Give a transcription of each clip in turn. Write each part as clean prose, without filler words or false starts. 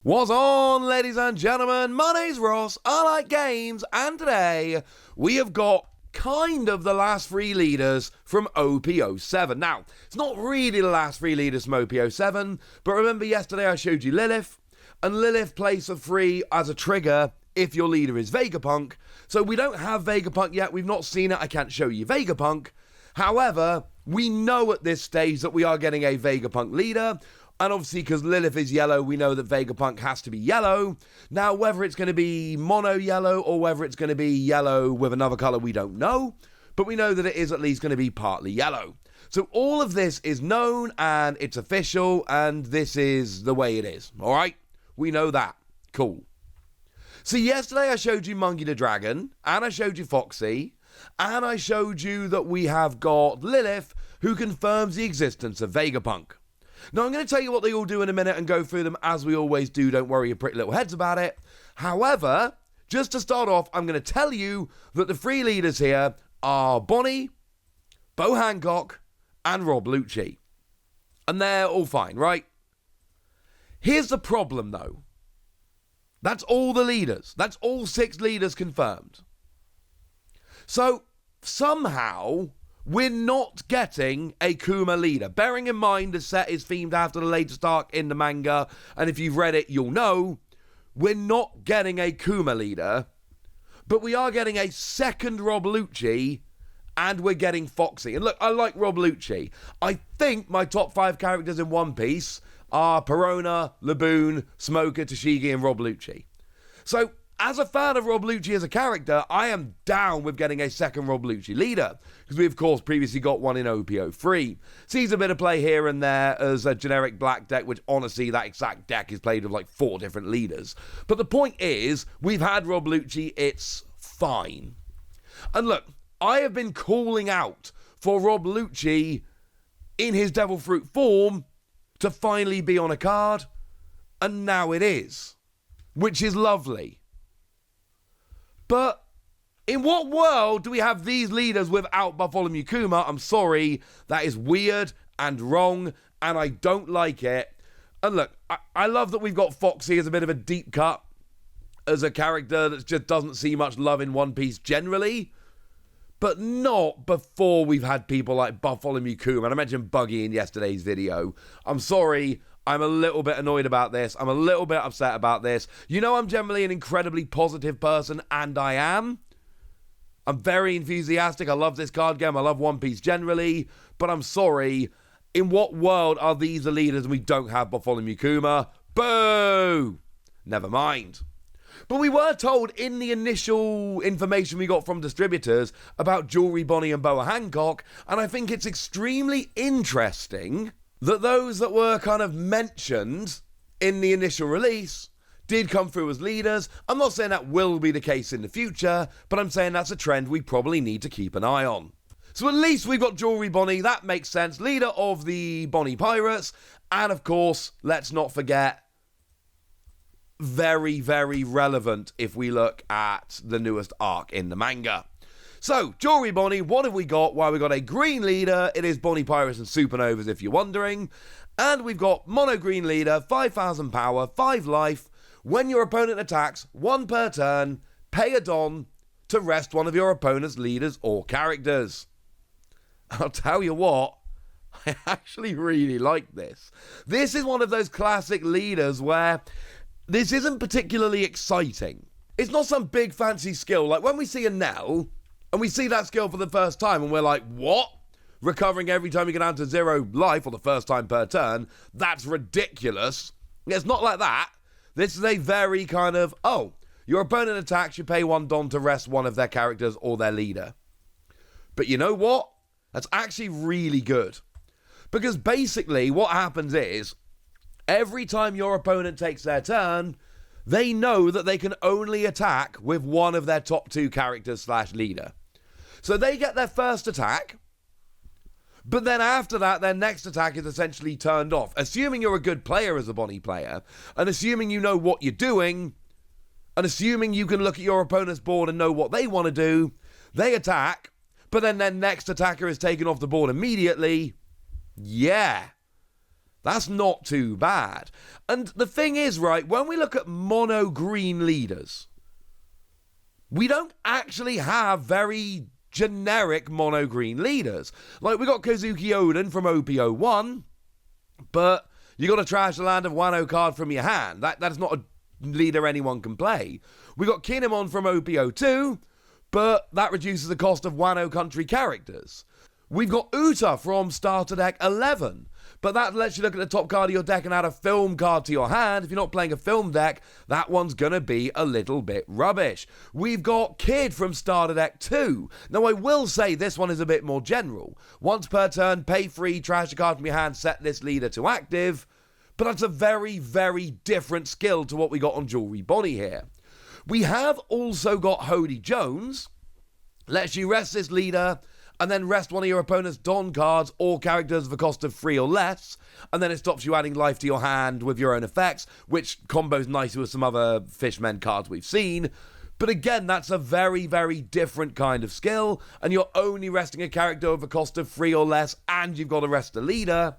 What's on, ladies and gentlemen? My name's Ross, I like games, and today we have got kind of the last three leaders from Op-07. Now, it's not really the last three leaders from Op-07, but remember yesterday I showed you Lilith, and Lilith plays for free as a trigger if your leader is Vegapunk. So we don't have Vegapunk yet, we've not seen it, I can't show you Vegapunk. However, we know at this stage that we are getting a Vegapunk leader. And obviously, because Lilith is yellow, we know that Vegapunk has to be yellow. Now, whether it's going to be mono yellow or whether it's going to be yellow with another color, we don't know. But we know that it is at least going to be partly yellow. So all of this is known and it's official and this is the way it is. All right? We know that. Cool. So yesterday I showed you Monkey the Dragon and I showed you Foxy and I showed you that we have got Lilith who confirms the existence of Vegapunk. Now, I'm going to tell you what they all do in a minute and go through them as we always do. Don't worry your pretty little heads about it. However, just to start off, I'm going to tell you that the three leaders here are Bonnie, Bo Hancock, and Rob Luchi. And they're all fine, right? Here's the problem, though. That's all the leaders. That's all 6 leaders confirmed. So, somehow we're not getting a Kuma leader. Bearing in mind the set is themed after the latest arc in the manga, and if you've read it, you'll know, we're not getting a Kuma leader, but we are getting a second Rob Luchi, and we're getting Foxy. And look, I like Rob Luchi. I think my top 5 characters in One Piece are Perona, Laboon, Smoker, Tashigi, and Rob Luchi. So, as a fan of Rob Luchi as a character, I am down with getting a second Rob Luchi leader, because we of course previously got one in OP03. Sees a bit of play here and there as a generic black deck, which honestly that exact deck is played with like 4 different leaders. But the point is, we've had Rob Luchi, it's fine. And look, I have been calling out for Rob Luchi in his Devil Fruit form to finally be on a card, and now it is, which is lovely. But in what world do we have these leaders without Bartholomew Kuma? I'm sorry, that is weird and wrong, and I don't like it. And look, I love that we've got Foxy as a bit of a deep cut, as a character that just doesn't see much love in One Piece generally, but not before we've had people like Bartholomew Kuma. And I mentioned Buggy in yesterday's video. I'm sorry, I'm a little bit annoyed about this. I'm a little bit upset about this. You know I'm generally an incredibly positive person, and I am. I'm very enthusiastic. I love this card game. I love One Piece generally. But I'm sorry. In what world are these the leaders and we don't have Bartholomew Kuma? Boo! Never mind. But we were told in the initial information we got from distributors about Jewelry Bonnie and Boa Hancock, and I think it's extremely interesting that those that were kind of mentioned in the initial release did come through as leaders. I'm not saying that will be the case in the future, but I'm saying that's a trend we probably need to keep an eye on. So at least we've got Jewelry Bonnie, that makes sense, leader of the Bonnie Pirates, and of course, let's not forget, very, very relevant if we look at the newest arc in the manga. So, Jewelry Bonnie, what have we got? Well, we've got a green leader. It is Bonnie Pirates and Supernovas, if you're wondering. And we've got mono green leader, 5,000 power, 5 life. When your opponent attacks, 1 per turn, pay a Don to rest one of your opponent's leaders or characters. I'll tell you what, I actually really like this. This is one of those classic leaders where this isn't particularly exciting. It's not some big fancy skill. Like when we see a Nell, and we see that skill for the first time, and we're like, what? Recovering every time you get down to 0 life, or the first time per turn? That's ridiculous. It's not like that. This is a very kind of, oh, your opponent attacks, you pay 1 Don to rest one of their characters or their leader. But you know what? That's actually really good. Because basically what happens is, every time your opponent takes their turn, they know that they can only attack with one of their top 2 characters / leader. So they get their first attack, but then after that, their next attack is essentially turned off. Assuming you're a good player as a Bonnie player, and assuming you know what you're doing, and assuming you can look at your opponent's board and know what they want to do, they attack, but then their next attacker is taken off the board immediately. Yeah. That's not too bad. And the thing is, right, when we look at mono green leaders, we don't actually have very generic mono green leaders. Like, we got Kazuki Odin from OP-01, but you got to trash the Land of Wano card from your hand. That's not a leader anyone can play. We got Kinemon from OP-02, but that reduces the cost of Wano country characters. We've got Uta from Starter Deck 11, but that lets you look at the top card of your deck and add a film card to your hand. If you're not playing a film deck, that one's going to be a little bit rubbish. We've got Kid from Starter Deck 2. Now, I will say this one is a bit more general. Once per turn, pay free, trash a card from your hand, set this leader to active. But that's a very, very different skill to what we got on Jewelry Bonnie here. We have also got Hody Jones. Lets you rest this leader, and then rest one of your opponent's Don cards or characters of a cost of 3 or less, and then it stops you adding life to your hand with your own effects, which combos nicely with some other Fishmen cards we've seen. But again, that's a very, very different kind of skill, and you're only resting a character of a cost of 3 or less, and you've got to rest a leader.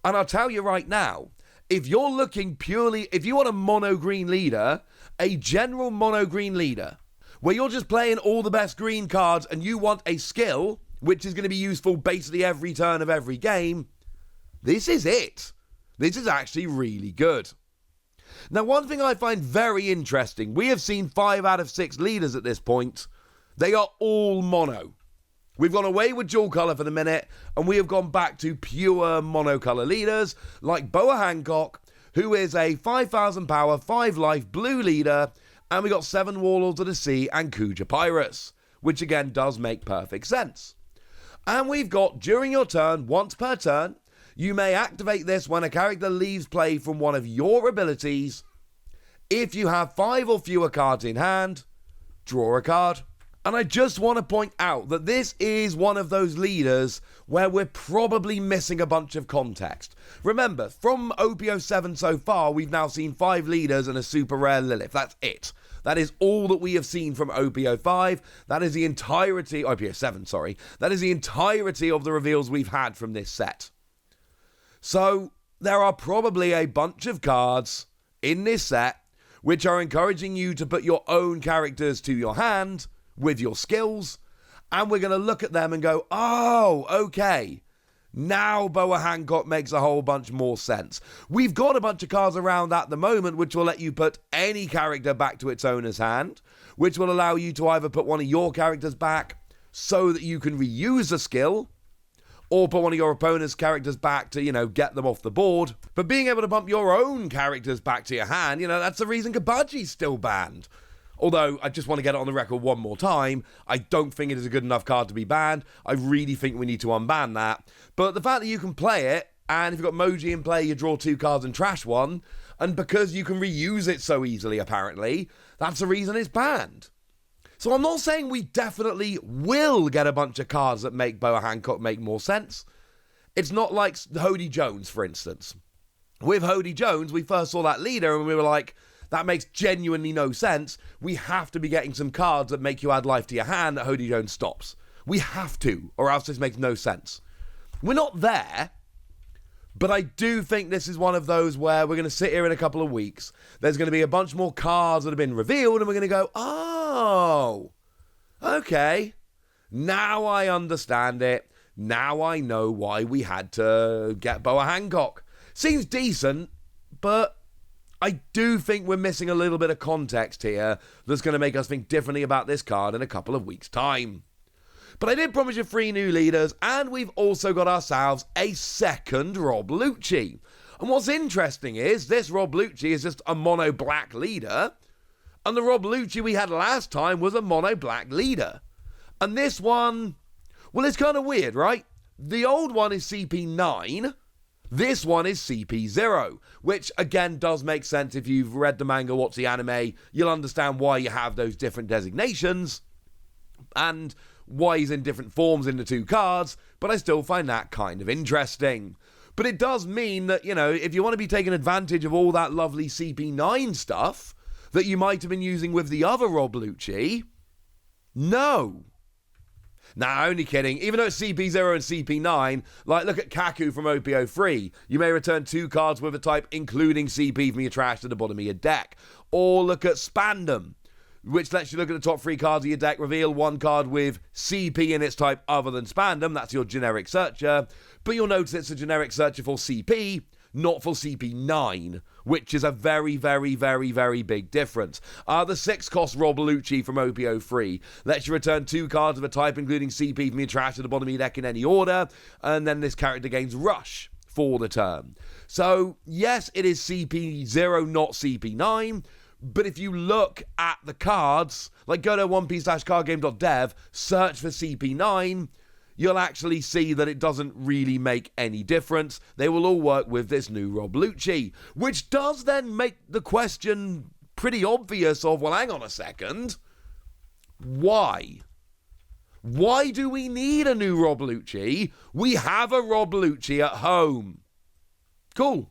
And I'll tell you right now, if you're looking purely, if you want a mono green leader, a general mono green leader, where you're just playing all the best green cards and you want a skill, which is going to be useful basically every turn of every game, this is it. This is actually really good. Now, one thing I find very interesting, we have seen 5 out of 6 leaders at this point. They are all mono. We've gone away with dual colour for the minute, and we have gone back to pure monocolour leaders, like Boa Hancock, who is a 5,000 power, 5 life blue leader, and we got 7 Warlords of the Sea and Kuja Pirates, which again does make perfect sense. And we've got, during your turn, once per turn, you may activate this when a character leaves play from one of your abilities. If you have 5 or fewer cards in hand, draw a card. And I just want to point out that this is one of those leaders where we're probably missing a bunch of context. Remember, from Op-07 so far, we've now seen 5 leaders and a super rare Lilith. That's it. That is all that we have seen from Op-05. That is the entirety, Op-07, sorry. That is the entirety of the reveals we've had from this set. So, there are probably a bunch of cards in this set which are encouraging you to put your own characters to your hand with your skills, and we're going to look at them and go, oh, okay, now Boa Hancock makes a whole bunch more sense. We've got a bunch of cards around at the moment which will let you put any character back to its owner's hand, which will allow you to either put one of your characters back so that you can reuse a skill, or put one of your opponent's characters back to, get them off the board. But being able to bump your own characters back to your hand, that's the reason Kabaji's still banned. Although, I just want to get it on the record one more time, I don't think it is a good enough card to be banned. I really think we need to unban that. But the fact that you can play it, and if you've got Moji in play, you draw 2 cards and trash one, and because you can reuse it so easily, apparently, that's the reason it's banned. So I'm not saying we definitely will get a bunch of cards that make Boa Hancock make more sense. It's not like Hody Jones, for instance. With Hody Jones, we first saw that leader, and we were like, that makes genuinely no sense. We have to be getting some cards that make you add life to your hand that Hody Jones stops. We have to, or else this makes no sense. We're not there, but I do think this is one of those where we're going to sit here in a couple of weeks. There's going to be a bunch more cards that have been revealed, and we're going to go, oh, okay. Now I understand it. Now I know why we had to get Boa Hancock. Seems decent, but I do think we're missing a little bit of context here that's going to make us think differently about this card in a couple of weeks' time. But I did promise you 3 new leaders, and we've also got ourselves a second Rob Luchi. And what's interesting is this Rob Luchi is just a mono black leader, and the Rob Luchi we had last time was a mono black leader. And this one, well, it's kind of weird, right? The old one is CP9. This one is CP0, which again does make sense if you've read the manga, watched the anime. You'll understand why you have those different designations and why he's in different forms in the 2 cards, but I still find that kind of interesting. But it does mean that, if you want to be taking advantage of all that lovely CP9 stuff that you might have been using with the other Rob Luchi, no. Nah, only kidding. Even though it's CP0 and CP9, like look at Kaku from Op-03. You may return 2 cards with a type including CP from your trash to the bottom of your deck. Or look at Spandam, which lets you look at the top 3 cards of your deck, reveal 1 card with CP in its type other than Spandam. That's your generic searcher. But you'll notice it's a generic searcher for CP, not for CP9, which is a very, very, very, very big difference. The 6-cost Rob Luchi from OP03 lets you return 2 cards of a type including CP from your trash to the bottom of your deck in any order, and then this character gains Rush for the turn. So, yes, it is CP0, not CP9, but if you look at the cards, like go to onepiece-cardgame.dev, search for CP9, you'll actually see that it doesn't really make any difference. They will all work with this new Rob Luchi, which does then make the question pretty obvious of, well, hang on a second. Why? Why do we need a new Rob Luchi? We have a Rob Luchi at home. Cool.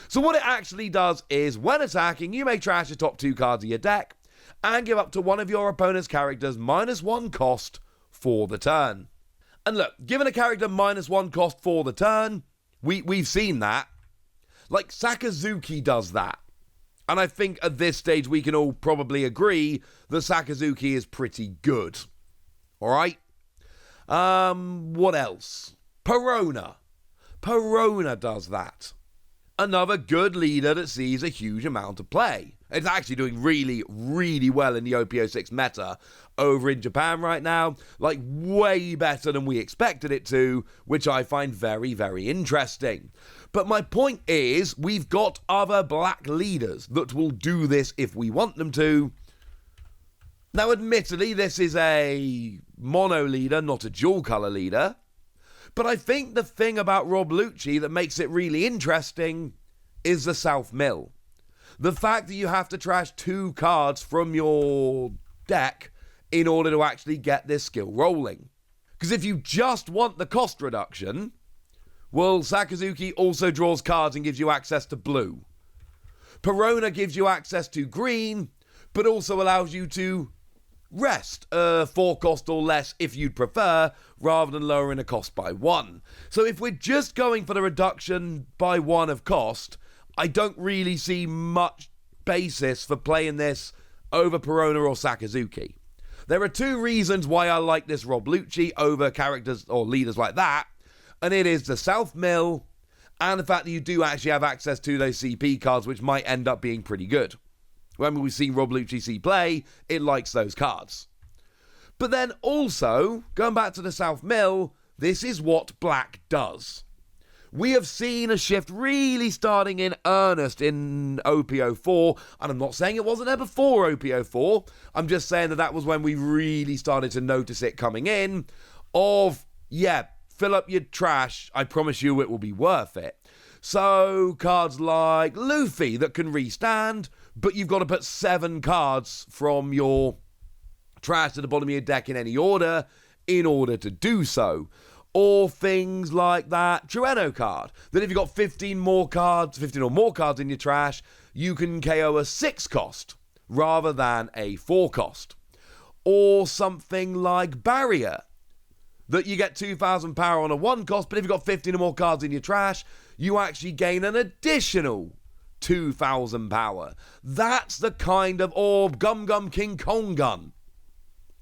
So what it actually does is, when attacking, you may trash the top 2 cards of your deck and give up to one of your opponent's characters -1 cost for the turn. And look, given a character -1 cost for the turn, we've seen that. Like, Sakazuki does that. And I think at this stage we can all probably agree that Sakazuki is pretty good. Alright? What else? Perona. Perona does that. Another good leader that sees a huge amount of play. It's actually doing really, really well in the OP06 meta over in Japan right now. Like, way better than we expected it to, which I find very, very interesting. But my point is, we've got other black leaders that will do this if we want them to. Now, admittedly, this is a mono leader, not a dual color leader. But I think the thing about Rob Luchi that makes it really interesting is the South Mill. The fact that you have to trash 2 cards from your deck in order to actually get this skill rolling. Because if you just want the cost reduction, well, Sakazuki also draws cards and gives you access to blue. Perona gives you access to green, but also allows you to rest 4 cost or less if you'd prefer, rather than lowering a cost by 1. So if we're just going for the reduction by 1 of cost, I don't really see much basis for playing this over Perona or Sakazuki. There are 2 reasons why I like this Rob Luchi over characters or leaders like that, and it is the South Mill and the fact that you do actually have access to those CP cards, which might end up being pretty good. When we've seen Rob Luchi see play, it likes those cards. But then also, going back to the South Mill, this is what black does. We have seen a shift really starting in earnest in OP04, and I'm not saying it wasn't there before OP04, I'm just saying that was when we really started to notice it coming in, of, yeah, fill up your trash, I promise you it will be worth it. So, cards like Luffy that can restand, but you've got to put 7 cards from your trash to the bottom of your deck in any order in order to do so. Or things like that Trueno card, that if you've got 15 or more cards in your trash, you can KO a 6 cost rather than a 4 cost. Or something like Barrier, that you get 2,000 power on a 1 cost, but if you've got 15 or more cards in your trash, you actually gain an additional 2,000 power. That's the kind of, or Gum Gum King Kong Gun.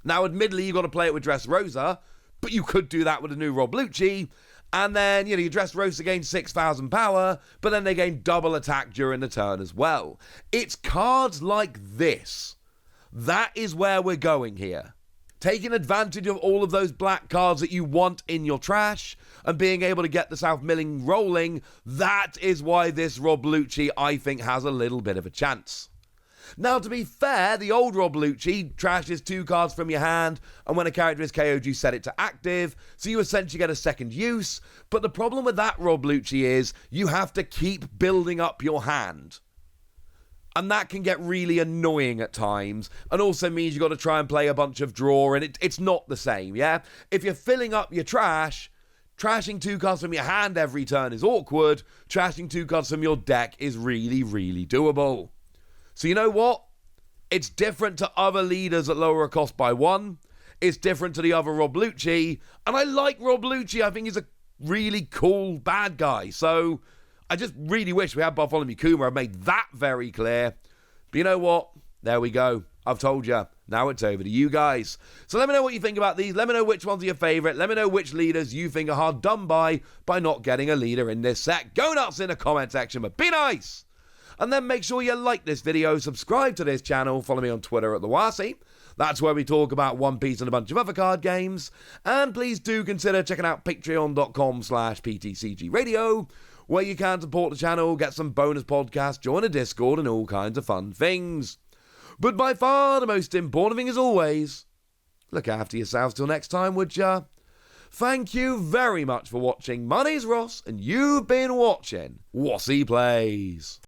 Now, admittedly, you've got to play it with Dressrosa, but you could do that with a new Rob Luchi, and then, you Dressrosa gains 6,000 power, but then they gain double attack during the turn as well. It's cards like this. That is where we're going here. Taking advantage of all of those black cards that you want in your trash and being able to get the South Milling rolling, that is why this Rob Luchi, I think, has a little bit of a chance. Now, to be fair, the old Rob Luchi trashes 2 cards from your hand, and when a character is KO'd, you set it to active, so you essentially get a second use. But the problem with that Rob Luchi is you have to keep building up your hand. And that can get really annoying at times, and also means you've got to try and play a bunch of draw, and it's not the same, yeah? If you're filling up your trash, trashing 2 cards from your hand every turn is awkward. Trashing 2 cards from your deck is really, really doable. So you know what? It's different to other leaders that lower a cost by 1. it's different to the other Rob Luchi, and I like Rob Luchi. I think he's a really cool bad guy. So I just really wish we had Bartholomew Kuma. I've made that very clear. But you know what? There we go. I've told you. Now it's over to you guys. So let me know what you think about these. Let me know which ones are your favourite. Let me know which leaders you think are hard done by not getting a leader in this set. Go nuts in the comment section, but be nice. And then make sure you like this video, subscribe to this channel, follow me on Twitter at the Wasi. That's where we talk about One Piece and a bunch of other card games. And please do consider checking out patreon.com/PTCG Radio, where you can support the channel, get some bonus podcasts, join a Discord, and all kinds of fun things. But by far the most important thing, as always, look after yourselves till next time, would ya? Thank you very much for watching. My name's Ross, and you've been watching Wasi Plays.